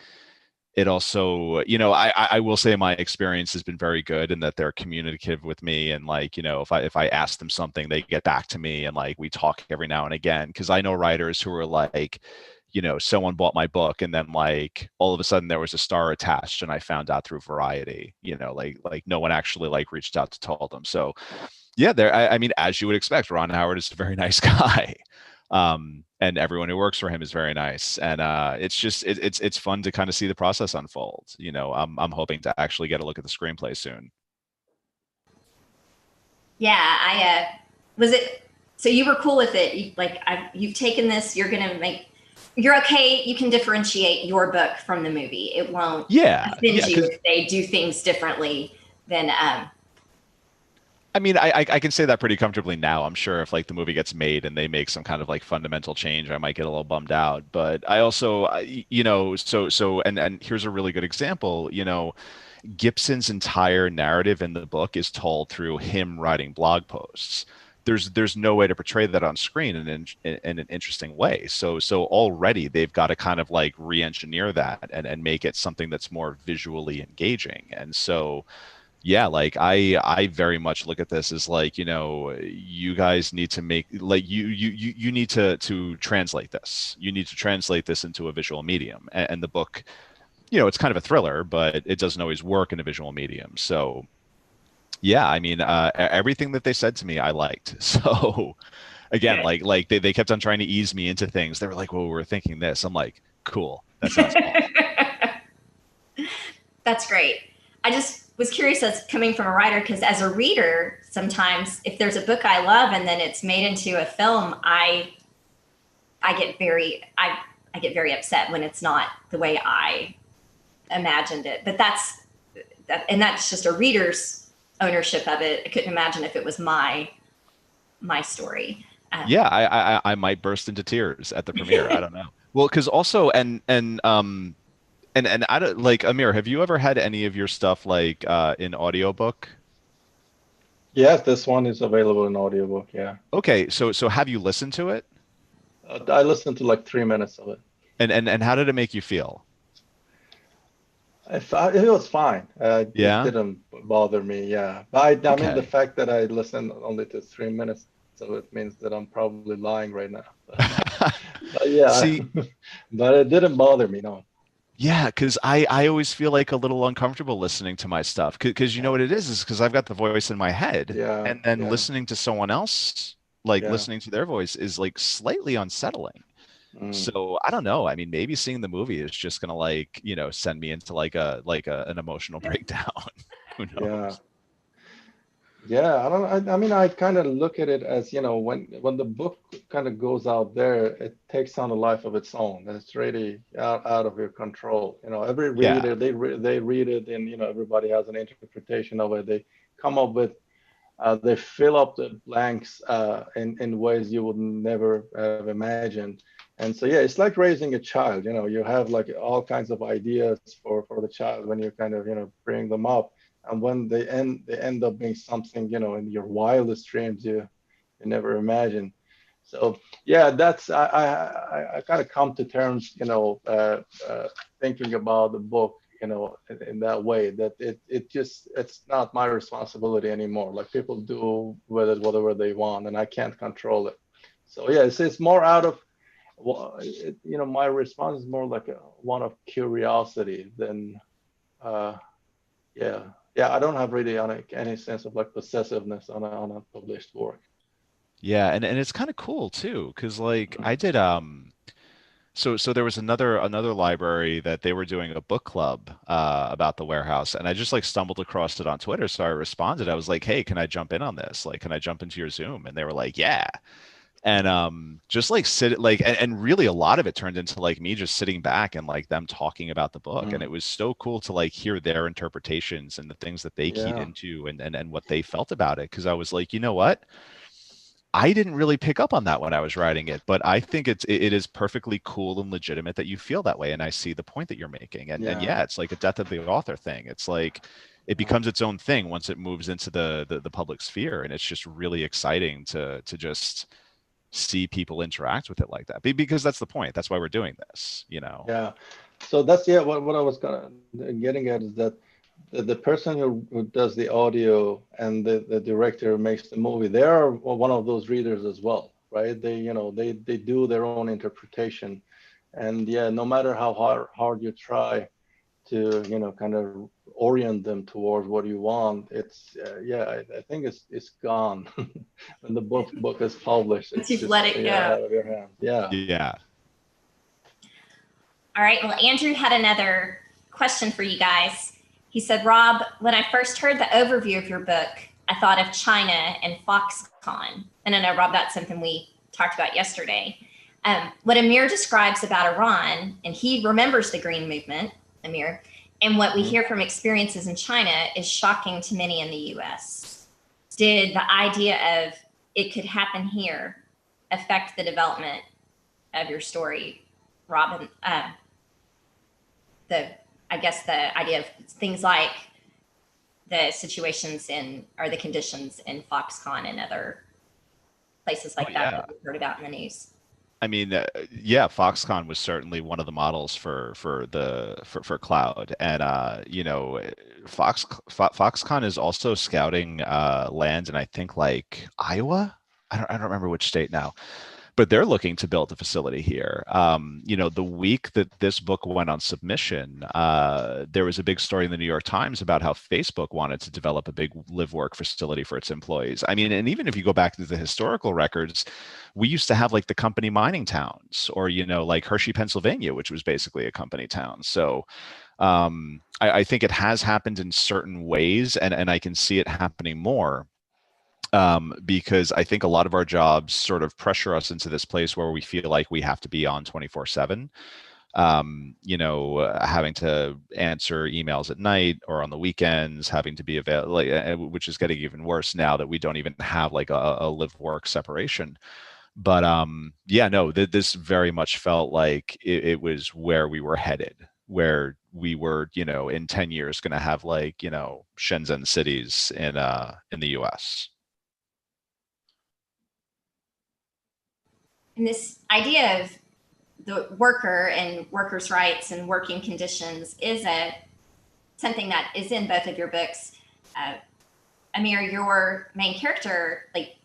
it also, I will say my experience has been very good in that they're communicative with me. And if I ask them something, they get back to me, and we talk every now and again. Cause I know writers who are like, someone bought my book, and then all of a sudden there was a star attached, and I found out through Variety, like no one actually reached out to tell them. So yeah, I mean, as you would expect, Ron Howard is a very nice guy. And everyone who works for him is very nice, and it's just it's fun to kind of see the process unfold. I'm hoping to actually get a look at the screenplay soon. Yeah, so you were cool with it. You've taken this. You're okay. You can differentiate your book from the movie. It won't offend you if they do things differently than. I mean, I can say that pretty comfortably now. I'm sure if the movie gets made and they make some kind of fundamental change, I might get a little bummed out. But I also, and here's a really good example. Gibson's entire narrative in the book is told through him writing blog posts. There's no way to portray that on screen in an interesting way. So already they've got to kind of re-engineer that and make it something that's more visually engaging. And so. Yeah, I very much look at this as you guys need to make you need to translate this. You need to translate this into a visual medium. And the book, it's kind of a thriller, but it doesn't always work in a visual medium. So yeah, I mean, everything that they said to me, I liked. So again, they kept on trying to ease me into things. They were like, well, we're thinking this. I'm like, cool. That sounds awesome. That's great. I just was curious as coming from a writer, because as a reader, sometimes if there's a book I love and then it's made into a film, I get very upset when it's not the way I imagined it. But that's just a reader's ownership of it. I couldn't imagine if it was my story. Yeah, I might burst into tears at the premiere. I don't know. Well, because also and I don't Amir, have you ever had any of your stuff in audiobook? Yes, this one is available in audiobook. Yeah. Okay, so have you listened to it? I listened to 3 minutes of it. And how did it make you feel? It was fine. It didn't bother me. Yeah, but I mean, the fact that I listened only to 3 minutes of it means that I'm probably lying right now. But yeah, See, but it didn't bother me, no. yeah, because I always feel like a little uncomfortable listening to my stuff. Because you know Yeah, what it is because I've got the voice in my head, yeah, and then yeah, listening to someone else, like yeah. listening to their voice, is like slightly unsettling. Mm, So I don't know. I mean, maybe seeing the movie is just gonna like, send me into an emotional breakdown. Who yeah. knows? Yeah, I don't. I mean, I kind of look at it as, when the book kind of goes out there, it takes on a life of its own. And it's really out of your control. Every Yeah. reader, they read it, and everybody has an interpretation of it. They come up with, they fill up the blanks in ways you would never have imagined. And so, yeah, it's like raising a child. You have like all kinds of ideas for the child when you kind of bring them up, and when they end up being something in your wildest dreams you never imagined. So yeah, that's I kind of come to terms, thinking about the book, in that way, that it's not my responsibility anymore. Like, people do with it whatever they want, and I can't control it. So yeah, it's more out of, my response is more like one of curiosity than, uh, yeah, yeah. I don't have really any sense of like possessiveness on a published work. Yeah, and it's kind of cool too, because like I did so there was another library that they were doing a book club about the warehouse, and I just like stumbled across it on Twitter, so I responded. I was like, "Hey, can I jump in on this? Like, can I jump into your Zoom?" And they were like, "Yeah." And just like sit like and really a lot of it turned into like me just sitting back and like them talking about the book, and Mm, it was so cool to like hear their interpretations and the things that they keyed yeah, into and what they felt about it, because I was like, you know what, I didn't really pick up on that when I was writing it, but I think it is perfectly cool and legitimate that you feel that way, and I see the point that you're making. And yeah, yeah, it's like a death of the author thing. It's like it yeah, becomes its own thing once it moves into the public sphere, and it's just really exciting to just see people interact with it like that. Because that's the point. That's why we're doing this. yeah. So that's, yeah, what I was kind of getting at is that the person who does the audio and the director who makes the movie, they are one of those readers as well, right? They do their own interpretation, and yeah, no matter how hard you try to kind of orient them towards what you want, it's yeah, I think it's gone when the book is published. Once It's you've let just, it yeah, go. out of your hands. Yeah. Yeah. All right. Well, Andrew had another question for you guys. He said, Rob, when I first heard the overview of your book, I thought of China and Foxconn. And I know, Rob, that's something we talked about yesterday. What Amir describes about Iran, and he remembers the Green Movement, Amir, and what we Mhm. hear from experiences in China is shocking to many in the US. Did the idea of it could happen here affect the development of your story, Robin? I guess the idea of things like the situations or the conditions in Foxconn and other places Oh like that yeah. that we've heard about in the news. I mean, yeah, Foxconn was certainly one of the models for cloud, and Foxconn is also scouting land, and I think like Iowa. I don't remember which state now, but they're looking to build a facility here. The week that this book went on submission, there was a big story in the New York Times about how Facebook wanted to develop a big live work facility for its employees. I mean, and even if you go back to the historical records, we used to have like the company mining towns, or like Hershey, Pennsylvania, which was basically a company town. So I think it has happened in certain ways, and I can see it happening more, because I think a lot of our jobs sort of pressure us into this place where we feel like we have to be on 24/7, having to answer emails at night or on the weekends, having to be available, like, which is getting even worse now that we don't even have like a live work separation. But yeah, no, this very much felt like it was where we were headed, where we were, in 10 years going to have like, Shenzhen cities in the US. And this idea of the worker and workers' rights and working conditions is something that is in both of your books. Uh, Amir, your main character, like,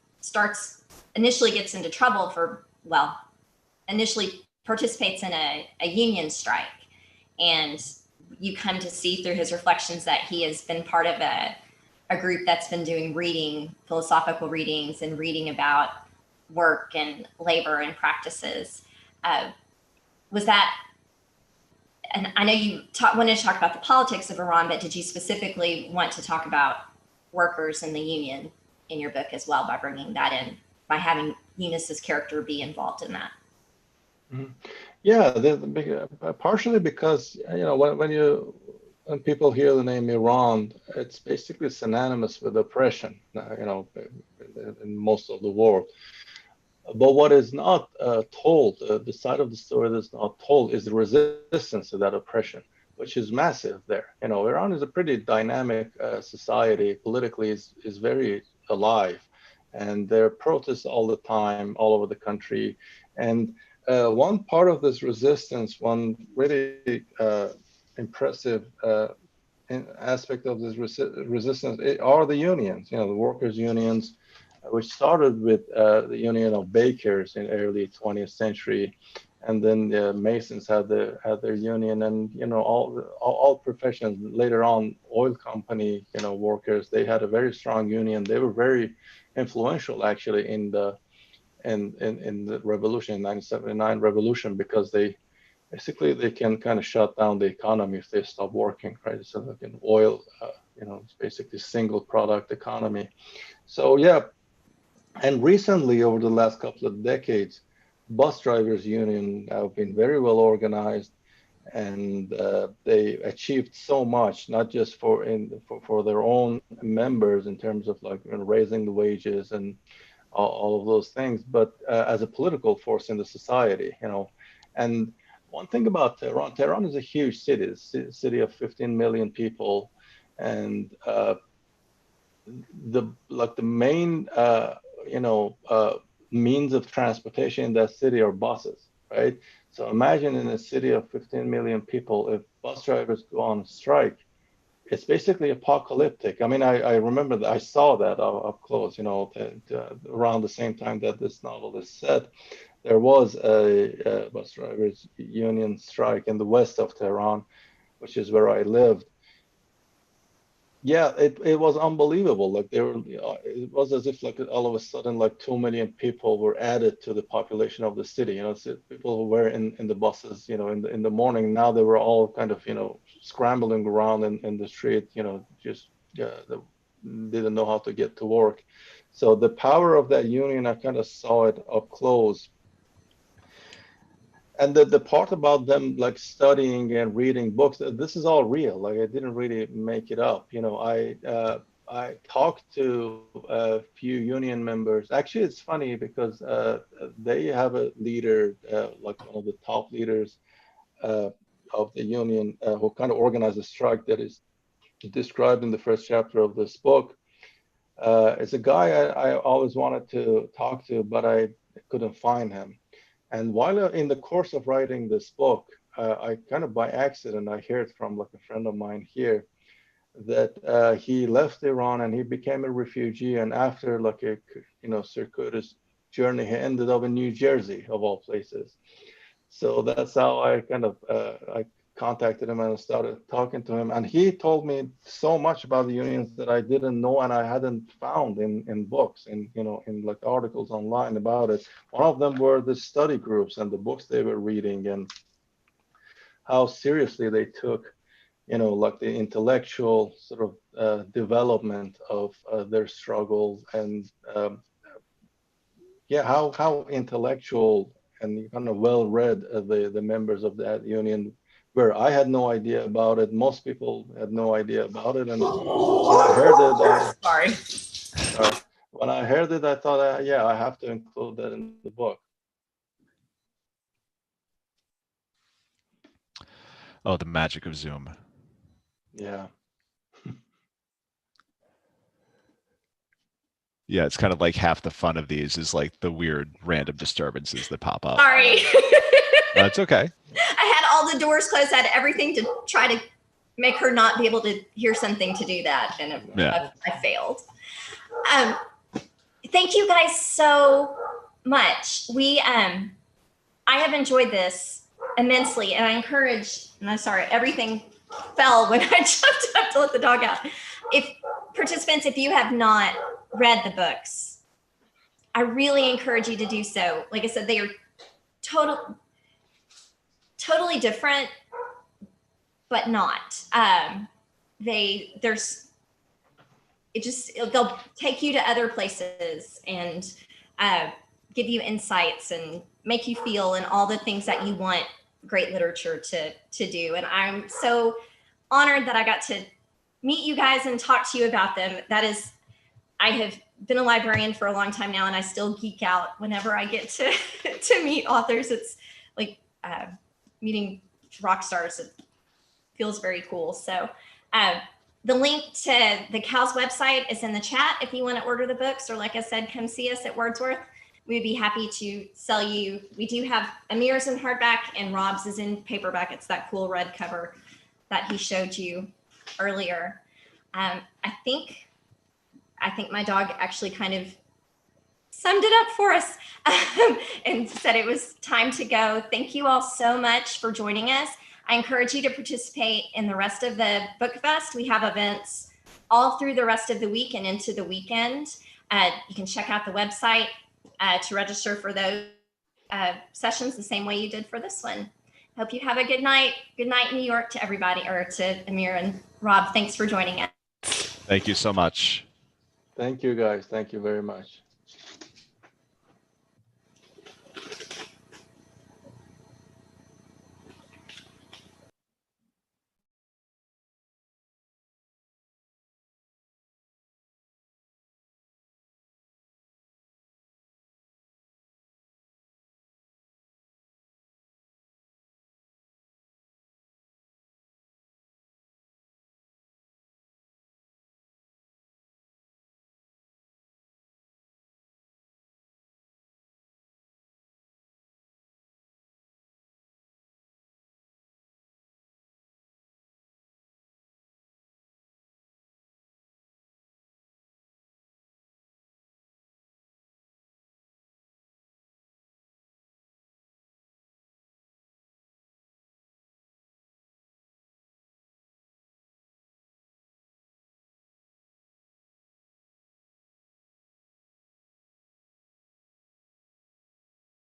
initially gets into trouble for, well, initially participates in a union strike. And you come to see through his reflections that he has been part of a group that's been doing philosophical readings and reading about work and labor and practices. Was that, and I know you wanted to talk about the politics of Iran, but did you specifically want to talk about workers in the union in your book as well by bringing that in, by having Eunice's character be involved in that? Mm-hmm. Yeah, partially because, when people hear the name Iran, it's basically synonymous with oppression, in most of the world. But what is not told, the side of the story that's not told, is the resistance to that oppression, which is massive there. Iran is a pretty dynamic society. Politically, is very alive, and there are protests all the time, all over the country. And one part of this resistance, one really impressive aspect of this resistance are the unions, the workers' unions, which started with the Union of Bakers in early 20th century, and then the Masons had their union, and all professions. Later on, oil company workers, they had a very strong union. They were very influential actually in the revolution, 1979 revolution, because they can kind of shut down the economy if they stop working, right? So like in oil, it's basically single product economy. So yeah. And recently, over the last couple of decades, bus drivers union have been very well organized, and they achieved so much, not just for their own members in terms of raising the wages and all of those things, but as a political force in the society, And one thing about Tehran is a huge city. It's a city of 15 million people, and the main means of transportation in that city are buses, right? So imagine in a city of 15 million people, if bus drivers go on strike, it's basically apocalyptic. I mean, I remember that I saw that up close, around the same time that this novel is set. There was a bus drivers union strike in the west of Tehran, which is where I lived. Yeah, it was unbelievable. It was as if all of a sudden 2 million people were added to the population of the city. So people who were in the buses, in the morning. Now they were all kind of scrambling around in the street, just they didn't know how to get to work. So the power of that union, I kind of saw it up close. And the part about them studying and reading books, this is all real. I didn't really make it up. I talked to a few union members. Actually, it's funny because they have a leader, one of the top leaders of the union, who kind of organized a strike that is described in the first chapter of this book. It's a guy I always wanted to talk to, but I couldn't find him. And while in the course of writing this book, I kind of by accident, I heard from a friend of mine here that he left Iran and he became a refugee. And after a circuitous journey, he ended up in New Jersey, of all places. So that's how I kind of I contacted him and started talking to him. And he told me so much about the unions that I didn't know and I hadn't found in books and, in articles online about it. One of them were the study groups and the books they were reading and how seriously they took, the intellectual sort of development of their struggles and how intellectual and kind of well-read the members of that union were. I had no idea about it. Most people had no idea about it. And when I heard it, when I heard it, I thought, I have to include that in the book. Oh, the magic of Zoom. Yeah. Yeah, it's kind of like half the fun of these is the weird random disturbances that pop up. Sorry. That's okay. I had all the doors closed. I had everything to try to make her not be able to hear something to do that. And I failed. Thank you guys so much. I have enjoyed this immensely, and I encourage, and I'm sorry, everything fell when I jumped up to let the dog out. If participants, if you have not read the books, I really encourage you to do so. Like I said, they are totally different, but not. They'll take you to other places and give you insights and make you feel and all the things that you want great literature to do. And I'm so honored that I got to meet you guys and talk to you about them. I have been a librarian for a long time now, and I still geek out whenever I get to meet authors. It's like meeting rock stars. It feels very cool. So the link to the CAL's website is in the chat if you want to order the books, or like I said, come see us at Wordsworth. We'd be happy to sell you. We do have Amir's in hardback and Rob's is in paperback. It's that cool red cover that he showed you earlier. I think my dog actually kind of summed it up for us and said it was time to go. Thank you all so much for joining us. I encourage you to participate in the rest of the Book Fest. We have events all through the rest of the week and into the weekend. You can check out the website to register for those sessions the same way you did for this one. Hope you have a good night. Good night, New York, to everybody, or to Amir and Rob. Thanks for joining us. Thank you so much. Thank you, guys. Thank you very much.